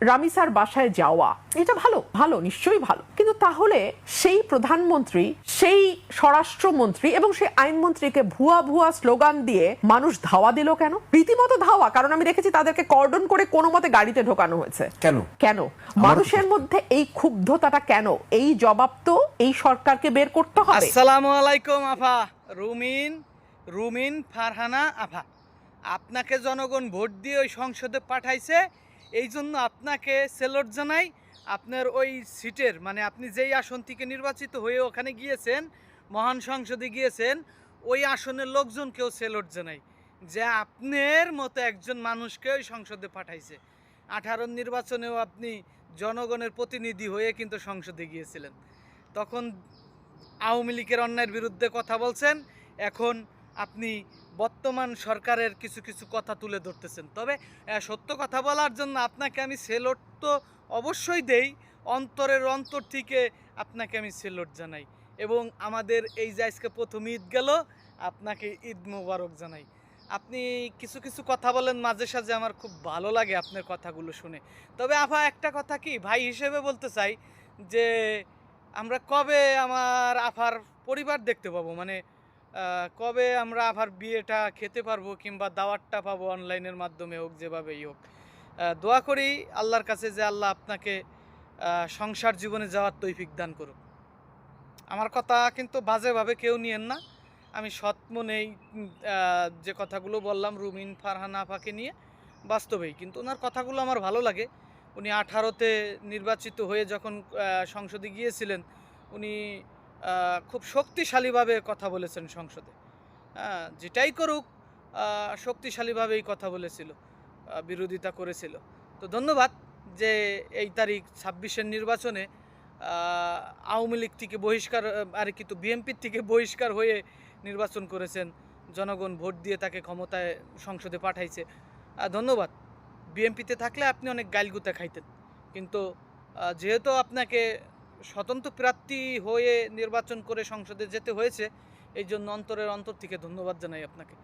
রামিসার বাসায় যাওয়া, এটা ভালো, ভালো, নিশ্চয়ই ভালো, কিন্তু তাহলে সেই প্রধানমন্ত্রী, সেই স্বরাষ্ট্রমন্ত্রী এবং সেই আইনমন্ত্রীকে ভুয়া ভুয়া স্লোগান দিয়ে মানুষ ধাওয়া দিল কেন? রীতিমতো ধাওয়া, কারণ আমি দেখেছি তাদেরকে কর্ডন করে কোনো মতে গাড়িতে ঢোকানো হয়েছে। কেন কেন মানুষের মধ্যে এই ক্ষুব্ধতাটা কেন? এই জবাব তো এই সরকারকে বের করতে হবে। আসসালামু আলাইকুম আফা। রুমিন ফারহানা আফা, আপনাকে জনগণ ভোট দিয়ে ওই সংসদে পাঠাইছে, এই জন্য আপনাকে সেলুট জানাই। আপনার ওই সিটের মানে আপনি যেই আসন থেকে নির্বাচিত হয়ে ওখানে গিয়েছেন, মহান সংসদে গিয়েছেন, ওই আসনের লোকজনকেও সেলুট জানাই যে আপনার মতো একজন মানুষকে ওই সংসদে পাঠাইছে। 18 নির্বাচনেও আপনি জনগণের প্রতিনিধি হয়ে কিন্তু সংসদে গিয়েছিলেন। তখন আওয়ামী লীগের অন্যায়ের বিরুদ্ধে কথা বলছেন, এখন আপনি বর্তমান সরকারের কিছু কিছু কথা তুলে ধরতেছেন। তবে সত্য কথা বলার জন্য আপনাকে আমি সেলুট তো অবশ্যই দেই, অন্তরের অন্তর থেকে আপনাকে আমি সেলুট জানাই। এবং আমাদের এই যে আজকে প্রথম ঈদ গেল, আপনাকে ঈদ মোবারক জানাই। আপনি কিছু কিছু কথা বলেন মাঝে সাঝে, আমার খুব ভালো লাগে আপনার কথাগুলো শুনে। তবে আফা একটা কথা কি ভাই হিসেবে বলতে চাই যে আমরা কবে আমার আফার পরিবার দেখতে পাবো, মানে কবে আমরা আফার বিয়েটা খেতে পারবো কিংবা দাওয়াতটা পাবো, অনলাইনের মাধ্যমে হোক, যেভাবেই হোক। দোয়া করি আল্লাহর কাছে যে আল্লাহ আপনাকে সংসার জীবনে যাওয়ার তৌফিক দান করুক। আমার কথা কিন্তু বাজেভাবে কেউ নিয়েন না, আমি সৎ মনেই যে কথাগুলো বললাম রুমিন ফারহানা আফাকে নিয়ে, বাস্তবেই কিন্তু ওনার কথাগুলো আমার ভালো লাগে। উনি 18তে নির্বাচিত হয়ে যখন সংসদে গিয়েছিলেন, উনি খুব শক্তিশালীভাবে কথা বলেছেন সংসদে। যেটাই করুক শক্তিশালীভাবেই কথা বলেছিল, বিরোধিতা করেছিল। তো ধন্যবাদ যে এই তারিখ 26-এর নির্বাচনে আওয়ামী লীগ থেকে বহিষ্কার, আর কিন্তু বিএনপির থেকে বহিষ্কার হয়ে নির্বাচন করেছেন, জনগণ ভোট দিয়ে তাকে ক্ষমতায় সংসদে পাঠাইছে। ধন্যবাদ। বিএনপিতে থাকলে আপনি অনেক গাইলগুতা খাইতেন, কিন্তু যেহেতু আপনাকে স্বতন্ত্র প্রার্থী হয়ে নির্বাচন করে সংসদে যেতে হয়েছে, এই জন্য অন্তরের অন্তর থেকে ধন্যবাদ জানাই আপনাকে।